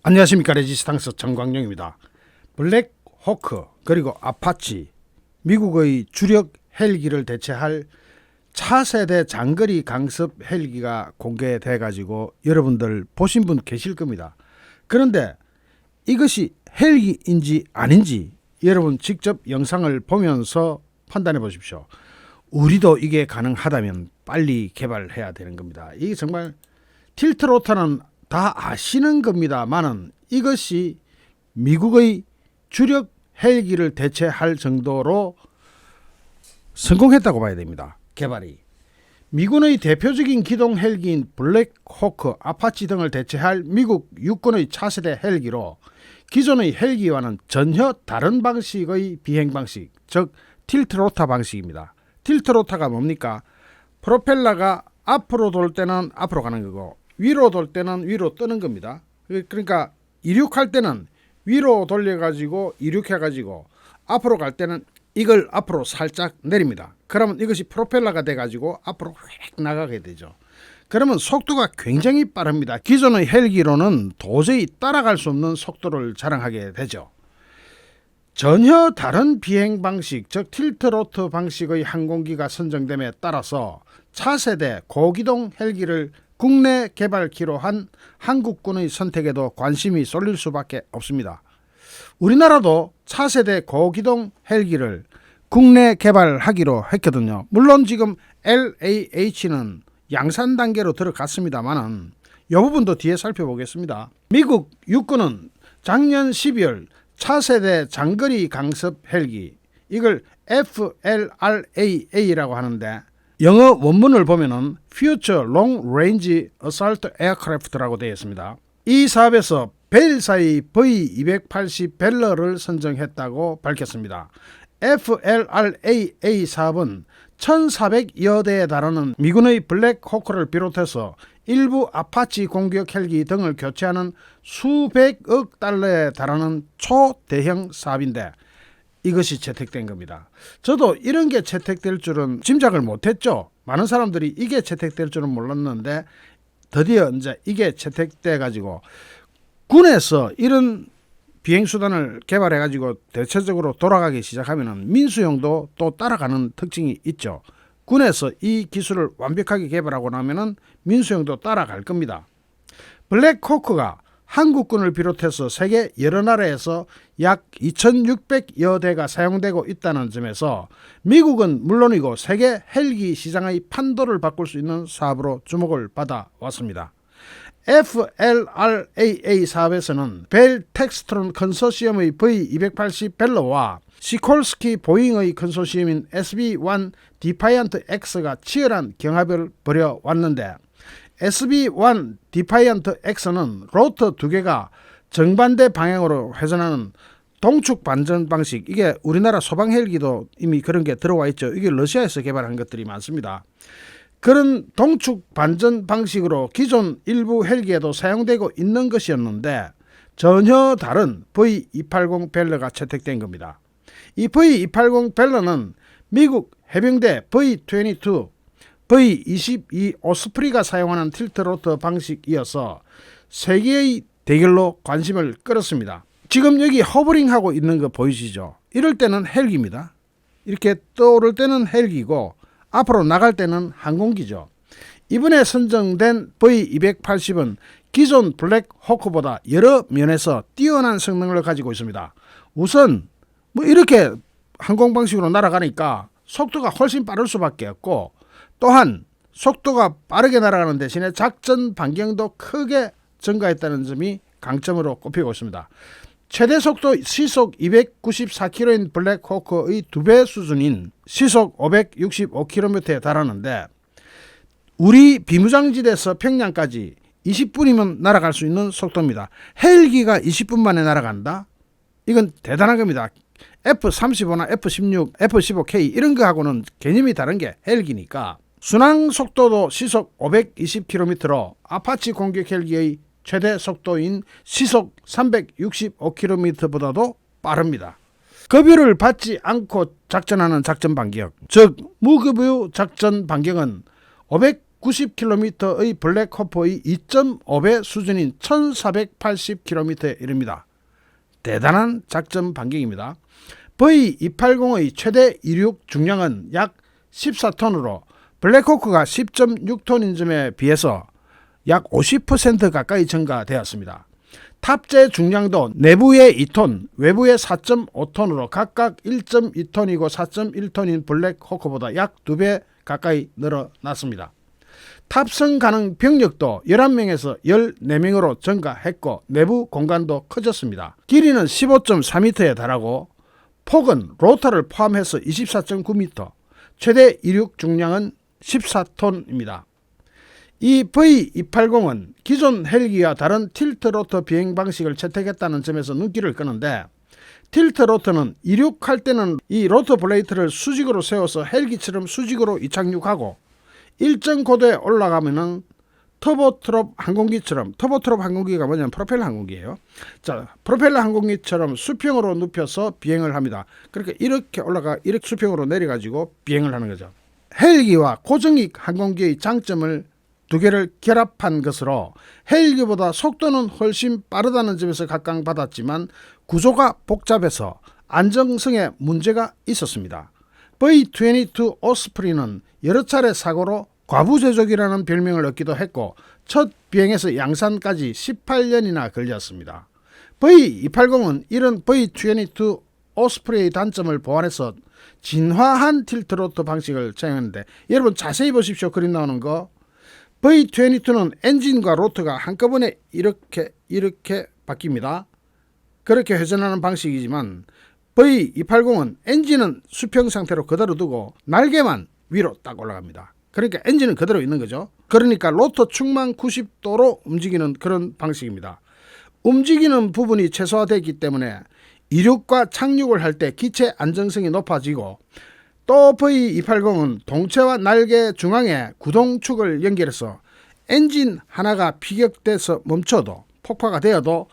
안녕하십니까. 레지스탕스 정광용입니다. 블랙호크 그리고 아파치, 미국의 주력 헬기를 대체할 차세대 장거리 강습 헬기가 공개돼 가지고 여러분들 보신 분 계실 겁니다. 그런데 이것이 헬기인지 아닌지 여러분 직접 영상을 보면서 판단해 보십시오. 우리도 이게 가능하다면 빨리 개발해야 되는 겁니다. 이게 정말 틸트로터는 다 아시는 겁니다만은 이것이 미국의 주력 헬기를 대체할 정도로 성공했다고 봐야 됩니다. 개발이. 미군의 대표적인 기동 헬기인 블랙호크, 아파치 등을 대체할 미국 육군의 차세대 헬기로 기존의 헬기와는 전혀 다른 방식의 비행 방식, 즉 틸트로터 방식입니다. 틸트로터가 뭡니까? 프로펠러가 앞으로 돌 때는 앞으로 가는 거고 위로 돌 때는 위로 뜨는 겁니다. 그러니까 이륙할 때는 위로 돌려가지고 이륙해가지고 앞으로 갈 때는 이걸 앞으로 살짝 내립니다. 그러면 이것이 프로펠러가 돼가지고 앞으로 휙 나가게 되죠. 그러면 속도가 굉장히 빠릅니다. 기존의 헬기로는 도저히 따라갈 수 없는 속도를 자랑하게 되죠. 전혀 다른 비행 방식, 즉 틸트로터 방식의 항공기가 선정됨에 따라서 차세대 고기동 헬기를 국내 개발키로 한 한국군의 선택에도 관심이 쏠릴 수밖에 없습니다. 우리나라도 차세대 고기동 헬기를 국내 개발하기로 했거든요. 물론 지금 LAH는 양산 단계로 들어갔습니다만은 이 부분도 뒤에 살펴보겠습니다. 미국 육군은 작년 12월 차세대 장거리 강습 헬기, 이걸 FLRAA라고 하는데 영어 원문을 보면은 Future Long Range Assault Aircraft라고 되어 있습니다. 이 사업에서 벨사의 V280 벨러를 선정했다고 밝혔습니다. FLRAA 사업은 1,400여 대에 달하는 미군의 블랙호크를 비롯해서 일부 아파치 공격 헬기 등을 교체하는 수백억 달러에 달하는 초대형 사업인데 이것이 채택된 겁니다. 저도 이런 게 채택될 줄은 짐작을 못했죠. 많은 사람들이 이게 채택될 줄은 몰랐는데 드디어 이제 이게 채택돼 가지고 군에서 이런 비행수단을 개발해 가지고 대체적으로 돌아가기 시작하면 민수용도 또 따라가는 특징이 있죠. 군에서 이 기술을 완벽하게 개발하고 나면은 민수용도 따라갈 겁니다. 블랙호크가 한국군을 비롯해서 세계 여러 나라에서 약 2,600여 대가 사용되고 있다는 점에서 미국은 물론이고 세계 헬기 시장의 판도를 바꿀 수 있는 사업으로 주목을 받아 왔습니다. FLRAA 사업에서는 벨 텍스트론 컨소시엄의 V280 벨러와 시콜스키 보잉의 컨소시엄인 SB1 디파이언트 X가 치열한 경합을 벌여왔는데 SB1 디파이언트 X는 로터 두 개가 정반대 방향으로 회전하는 동축 반전 방식, 이게 우리나라 소방 헬기도 이미 그런 게 들어와 있죠. 이게 러시아에서 개발한 것들이 많습니다. 그런 동축 반전 방식으로 기존 일부 헬기에도 사용되고 있는 것이었는데 전혀 다른 V280 벨러가 채택된 겁니다. 이 V280 벨러는 미국 해병대 V-22, V-22 오스프리가 사용하는 틸트로터 방식이어서 세계의 대결로 관심을 끌었습니다. 지금 여기 허버링하고 있는 거 보이시죠? 이럴 때는 헬기입니다. 이렇게 떠오를 때는 헬기고 앞으로 나갈 때는 항공기죠. 이번에 선정된 V280은 기존 블랙호크보다 여러 면에서 뛰어난 성능을 가지고 있습니다. 우선 이렇게 항공 방식으로 날아가니까 속도가 훨씬 빠를 수밖에 없고, 또한 속도가 빠르게 날아가는 대신에 작전 반경도 크게 증가했다는 점이 강점으로 꼽히고 있습니다. 최대 속도 시속 294km인 블랙호크의 2배 수준인 시속 565km에 달하는데 우리 비무장지대에서 평양까지 20분이면 날아갈 수 있는 속도입니다. 헬기가 20분 만에 날아간다? 이건 대단한 겁니다. F-35나 F-16, F-15K 이런 거하고는 개념이 다른 게 헬기니까. 순항 속도도 시속 520km로 아파치 공격 헬기의 최대 속도인 시속 365km보다도 빠릅니다. 급유를 받지 않고 작전하는 작전 반경, 즉 무급유 작전 반경은 90km의 블랙호프의 2.5배 수준인 1480km에 이릅니다. 대단한 작전 반경입니다. V280의 최대 이륙 중량은 약 14톤으로 블랙호크가 10.6톤인 점에 비해서 약 50% 가까이 증가되었습니다. 탑재 중량도 내부에 2톤, 외부에 4.5톤으로 각각 1.2톤이고 4.1톤인 블랙호크보다 약 2배 가까이 늘어났습니다. 탑승 가능 병력도 11명에서 14명으로 증가했고 내부 공간도 커졌습니다. 길이는 15.4m에 달하고 폭은 로터를 포함해서 24.9m, 최대 이륙 중량은 14톤입니다. 이 V280은 기존 헬기와 다른 틸트 로터 비행 방식을 채택했다는 점에서 눈길을 끄는데, 틸트 로터는 이륙할 때는 이 로터 블레이트를 수직으로 세워서 헬기처럼 수직으로 이착륙하고 일정 고도에 올라가면은 터보트롭 항공기처럼, 터보트롭 항공기가 뭐냐면 프로펠러 항공기예요. 자, 프로펠러 항공기처럼 수평으로 눕혀서 비행을 합니다. 그러니까 이렇게 올라가 이렇게 수평으로 내려가지고 비행을 하는 거죠. 헬기와 고정익 항공기의 장점을 두 개를 결합한 것으로 헬기보다 속도는 훨씬 빠르다는 점에서 각광받았지만 구조가 복잡해서 안정성에 문제가 있었습니다. V-22 오스프리는 여러 차례 사고로 과부제족이라는 별명을 얻기도 했고 첫 비행에서 양산까지 18년이나 걸렸습니다. V280은 이런 V-22 오스프리의 단점을 보완해서 진화한 틸트로터 방식을 사용했는데, 여러분 자세히 보십시오. 그림 나오는 거. V-22는 엔진과 로터가 한꺼번에 이렇게 바뀝니다. 그렇게 회전하는 방식이지만 V280은 엔진은 수평 상태로 그대로 두고 날개만 위로 딱 올라갑니다. 그러니까 엔진은 그대로 있는 거죠. 그러니까 로터 축만 90도로 움직이는 그런 방식입니다. 움직이는 부분이 최소화되기 때문에 이륙과 착륙을 할 때 기체 안정성이 높아지고, 또 V280은 동체와 날개 중앙에 구동축을 연결해서 엔진 하나가 피격돼서 멈춰도, 폭파가 되어도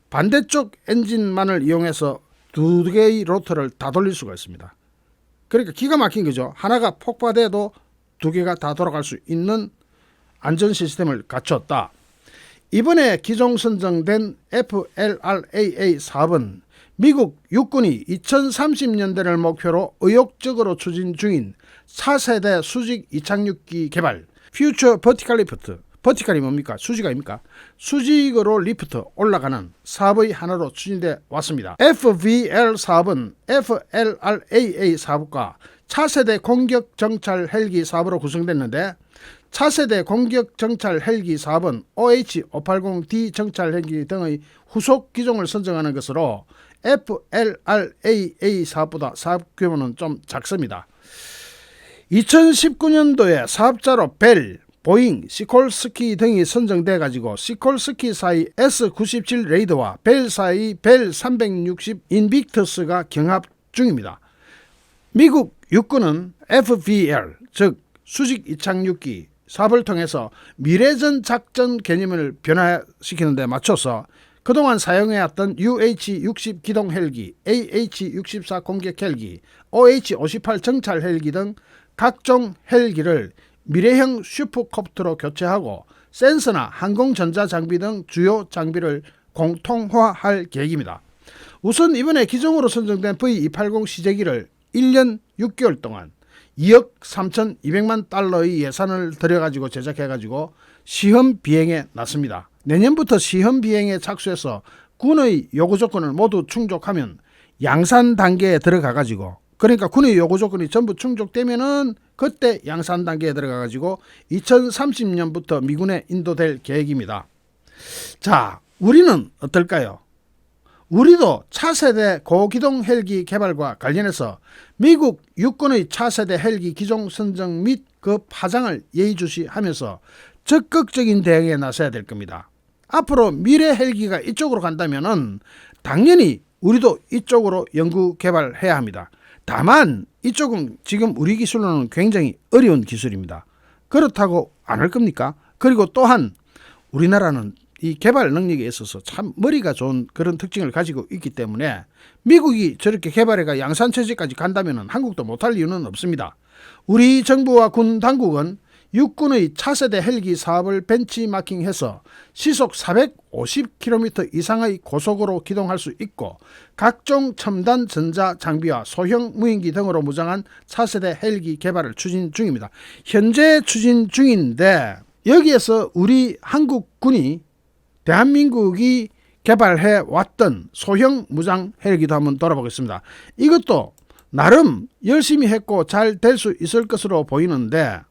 반대쪽 엔진만을 이용해서 두 개의 로터를 다 돌릴 수가 있습니다. 그러니까 기가 막힌 거죠. 하나가 폭파돼도 두 개가 다 돌아갈 수 있는 안전 시스템을 갖췄다. 이번에 기종 선정된 FLRAA 사업은 미국 육군이 2030년대를 목표로 의욕적으로 추진 중인 4세대 수직 이착륙기 개발, 퓨처 버티컬 리프트, 버티컬이 뭡니까? 수직입니까? 수직으로 리프트 올라가는 사업의 하나로 추진돼 왔습니다. FVL 사업은 FLRAA 사업과 차세대 공격 정찰 헬기 사업으로 구성됐는데, 차세대 공격 정찰 헬기 사업은 OH-580D 정찰 헬기 등의 후속 기종을 선정하는 것으로 FLRAA 사업보다 사업 규모는 좀 작습니다. 2019년도에 사업자로 벨, 보잉, 시콜스키 등이 선정돼 가지고 시콜스키사의 S97 레이더와 벨사의 벨 360 인빅터스가 경합 중입니다. 미국 육군은 FVL, 즉 수직 이착륙기 사업을 통해서 미래전 작전 개념을 변화시키는 데 맞춰서 그동안 사용해왔던 UH-60 기동 헬기, AH-64 공격 헬기, OH-58 정찰 헬기 등 각종 헬기를 미래형 슈퍼콥터로 교체하고 센서나 항공전자 장비 등 주요 장비를 공통화할 계획입니다. 우선 이번에 기종으로 선정된 V280 시제기를 1년 6개월 동안 2억 3,200만 달러의 예산을 들여가지고 제작해가지고 시험 비행에 났습니다. 내년부터 시험 비행에 착수해서 군의 요구 조건을 모두 충족하면 양산 단계에 들어가가지고, 그러니까 군의 요구 조건이 전부 충족되면은 그때 양산 단계에 들어가가지고 2030년부터 미군에 인도될 계획입니다. 자, 우리는 어떨까요? 우리도 차세대 고기동 헬기 개발과 관련해서 미국 육군의 차세대 헬기 기종 선정 및 그 파장을 예의주시하면서 적극적인 대응에 나서야 될 겁니다. 앞으로 미래 헬기가 이쪽으로 간다면은 당연히 우리도 이쪽으로 연구 개발해야 합니다. 다만 이쪽은 지금 우리 기술로는 굉장히 어려운 기술입니다. 그렇다고 안 할 겁니까? 그리고 또한 우리나라는 이 개발 능력에 있어서 참 머리가 좋은 그런 특징을 가지고 있기 때문에 미국이 저렇게 개발해가 양산 체제까지 간다면 한국도 못할 이유는 없습니다. 우리 정부와 군 당국은 육군의 차세대 헬기 사업을 벤치마킹해서 시속 450km 이상의 고속으로 기동할 수 있고 각종 첨단 전자 장비와 소형 무인기 등으로 무장한 차세대 헬기 개발을 추진 중입니다. 현재 추진 중인데 여기에서 우리 한국군이 대한민국이 개발해 왔던 소형 무장 헬기도 한번 돌아보겠습니다. 이것도 나름 열심히 했고 잘 될 수 있을 것으로 보이는데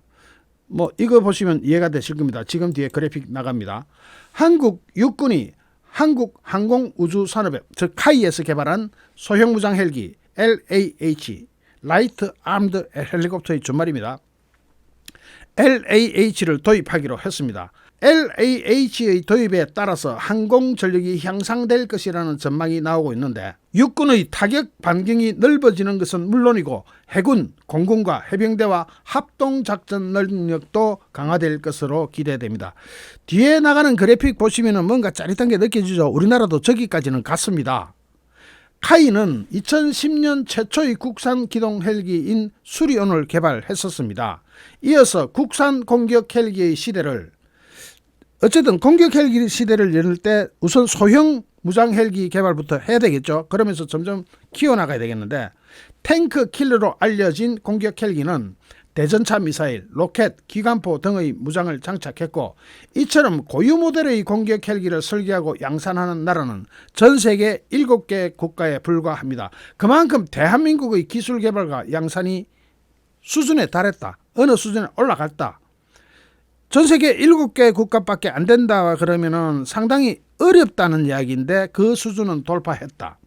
이거 보시면 이해가 되실 겁니다. 지금 뒤에 그래픽 나갑니다. 한국 육군이 한국항공우주산업회 즉 카이에서 개발한 소형 무장 헬기 LAH 라이트 아임드 헬리콥터의 준말입니다. LAH를 도입하기로 했습니다. LAH의 도입에 따라서 항공 전력이 향상될 것이라는 전망이 나오고 있는데 육군의 타격 반경이 넓어지는 것은 물론이고 해군, 공군과 해병대와 합동작전 능력도 강화될 것으로 기대됩니다. 뒤에 나가는 그래픽 보시면 뭔가 짜릿한 게 느껴지죠. 우리나라도 저기까지는 갔습니다. 카이는 2010년 최초의 국산 기동 헬기인 수리온을 개발했었습니다. 이어서 국산 공격 헬기의 시대를 어쨌든 공격 헬기 시대를 열 때 우선 소형 무장 헬기 개발부터 해야 되겠죠. 그러면서 점점 키워나가야 되겠는데 탱크 킬러로 알려진 공격 헬기는 대전차 미사일, 로켓, 기관포 등의 무장을 장착했고 이처럼 고유 모델의 공격 헬기를 설계하고 양산하는 나라는 전 세계 7개 국가에 불과합니다. 그만큼 대한민국의 기술 개발과 양산이 수준에 달했다. 어느 수준에 올라갔다. 전 세계 7개 국가밖에 안 된다 그러면은 상당히 어렵다는 이야기인데 그 수준은 돌파했다.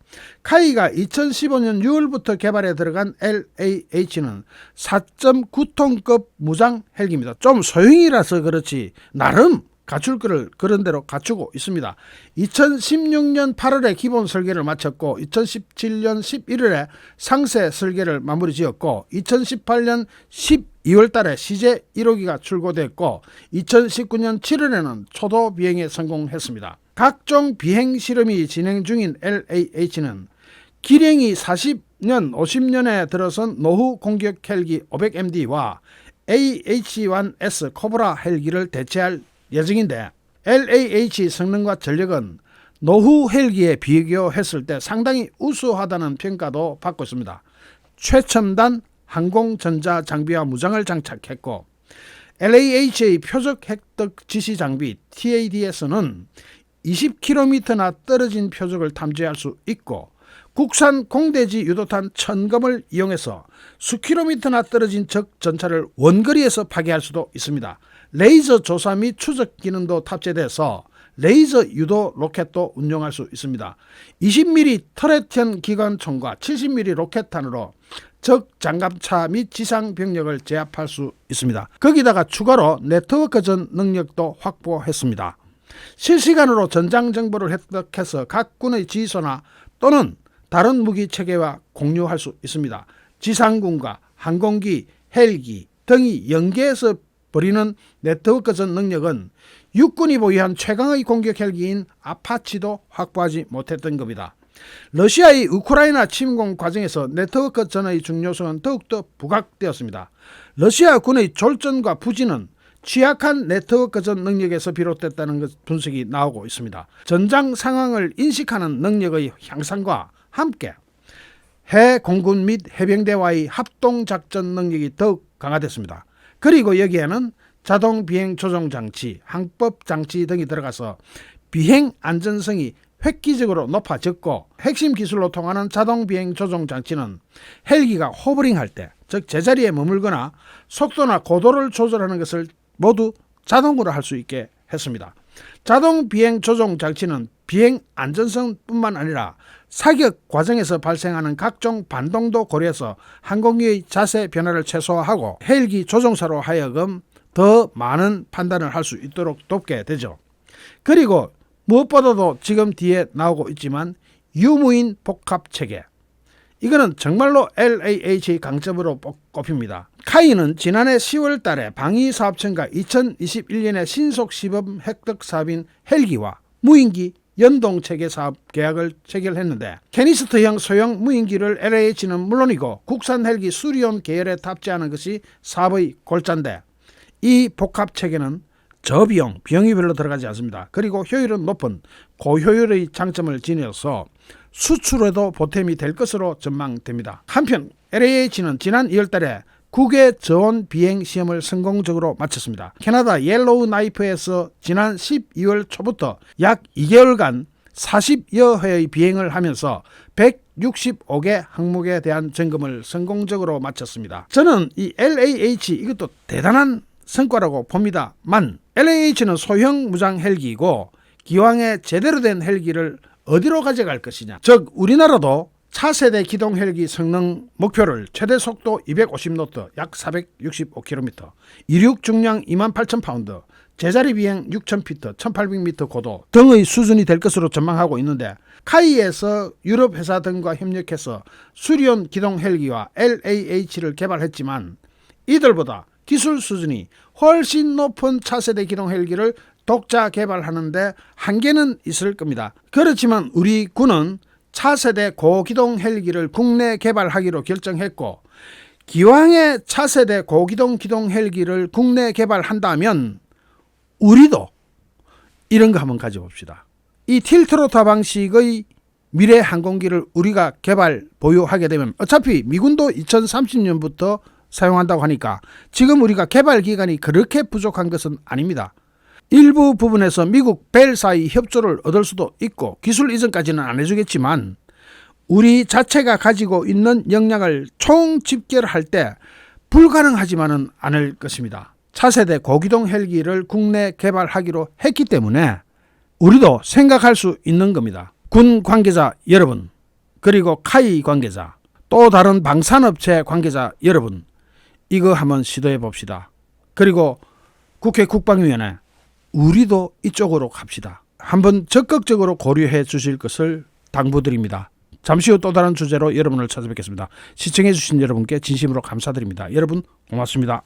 카이가 2015년 6월부터 개발에 들어간 LAH는 4.9톤급 무장 헬기입니다. 좀 소형이라서 그렇지 나름 갖출 거를 그런 대로 갖추고 있습니다. 2016년 8월에 기본 설계를 마쳤고 2017년 11월에 상세 설계를 마무리 지었고 2018년 12월 달에 CJ 1호기가 출고됐고 2019년 7월에는 초도 비행에 성공했습니다. 각종 비행 실험이 진행 중인 LAH는 기령이 40년, 50년에 들어선 노후 공격 헬기 500MD와 AH-1S 코브라 헬기를 대체할 예정인데 LAH 성능과 전력은 노후 헬기에 비교했을 때 상당히 우수하다는 평가도 받고 있습니다. 최첨단 항공전자 장비와 무장을 장착했고 LAH의 표적 획득 지시 장비 TADS는 20km나 떨어진 표적을 탐지할 수 있고 국산 공대지 유도탄 1000검을 이용해서 수킬로미터나 떨어진 적 전차를 원거리에서 파괴할 수도 있습니다. 레이저 조사 및 추적 기능도 탑재돼서 레이저 유도 로켓도 운용할 수 있습니다. 20mm 터렛형 기관총과 70mm 로켓탄으로 적 장갑차 및 지상 병력을 제압할 수 있습니다. 거기다가 추가로 네트워크전 능력도 확보했습니다. 실시간으로 전장 정보를 획득해서 각 군의 지휘소나 또는 다른 무기 체계와 공유할 수 있습니다. 지상군과 항공기, 헬기 등이 연계해서 벌이는 네트워크전 능력은 육군이 보유한 최강의 공격 헬기인 아파치도 확보하지 못했던 겁니다. 러시아의 우크라이나 침공 과정에서 네트워크전의 중요성은 더욱더 부각되었습니다. 러시아 군의 졸전과 부진은 취약한 네트워크전 능력에서 비롯됐다는 분석이 나오고 있습니다. 전장 상황을 인식하는 능력의 향상과 함께 해공군 및 해병대와의 합동작전 능력이 더욱 강화됐습니다. 그리고 여기에는 자동 비행 조종 장치, 항법 장치 등이 들어가서 비행 안전성이 획기적으로 높아졌고 핵심 기술로 통하는 자동 비행 조종 장치는 헬기가 호버링할 때, 즉 제자리에 머물거나 속도나 고도를 조절하는 것을 모두 자동으로 할 수 있게 했습니다. 자동 비행 조종 장치는 비행 안전성뿐만 아니라 사격 과정에서 발생하는 각종 반동도 고려해서 항공기의 자세 변화를 최소화하고 헬기 조종사로 하여금 더 많은 판단을 할 수 있도록 돕게 되죠. 그리고 무엇보다도 지금 뒤에 나오고 있지만 유무인 복합체계, 이거는 정말로 LAH의 강점으로 꼽힙니다. 카이는 지난해 10월 달에 방위사업청과 2021년에 신속 시범 획득 사업인 헬기와 무인기 연동체계 사업 계약을 체결했는데 캐니스트형 소형 무인기를 LAH는 물론이고 국산 헬기 수리온 계열에 탑재하는 것이 사업의 골자인데 이 복합 체계는 저비용, 비용이 별로 들어가지 않습니다. 그리고 효율은 높은 고효율의 장점을 지녀서 수출에도 보탬이 될 것으로 전망됩니다. 한편 LAH는 지난 2월달에 국외 저온 비행 시험을 성공적으로 마쳤습니다. 캐나다 옐로우 나이프에서 지난 12월 초부터 약 2개월간 40여 회의 비행을 하면서 165개 항목에 대한 점검을 성공적으로 마쳤습니다. 저는 이 LAH 이것도 대단한 성과라고 봅니다만 LAH는 소형 무장 헬기이고 기왕에 제대로 된 헬기를 어디로 가져갈 것이냐, 즉 우리나라도 차세대 기동 헬기 성능 목표를 최대 속도 250노트 약 465km, 이륙 중량 28,000파운드, 제자리 비행 6,000피트, 1,800m 고도 등의 수준이 될 것으로 전망하고 있는데, 카이에서 유럽 회사 등과 협력해서 수리온 기동 헬기와 LAH를 개발했지만 이들보다 기술 수준이 훨씬 높은 차세대 기동 헬기를 독자 개발하는데 한계는 있을 겁니다. 그렇지만 우리 군은 차세대 고기동 헬기를 국내 개발하기로 결정했고, 기왕에 차세대 고기동 기동 헬기를 국내 개발한다면 우리도 이런 거 한번 가져봅시다. 이 틸트로타 방식의 미래 항공기를 우리가 개발 보유하게 되면 어차피 미군도 2030년부터 사용한다고 하니까 지금 우리가 개발 기간이 그렇게 부족한 것은 아닙니다. 일부 부분에서 미국 벨사의 협조를 얻을 수도 있고 기술 이전까지는 안 해주겠지만 우리 자체가 가지고 있는 역량을 총 집결할 때 불가능하지만은 않을 것입니다. 차세대 고기동 헬기를 국내 개발하기로 했기 때문에 우리도 생각할 수 있는 겁니다. 군 관계자 여러분, 그리고 카이 관계자, 또 다른 방산업체 관계자 여러분, 이거 한번 시도해 봅시다. 그리고 국회 국방위원회, 우리도 이쪽으로 갑시다. 한번 적극적으로 고려해 주실 것을 당부드립니다. 잠시 후 또 다른 주제로 여러분을 찾아뵙겠습니다. 시청해 주신 여러분께 진심으로 감사드립니다. 여러분 고맙습니다.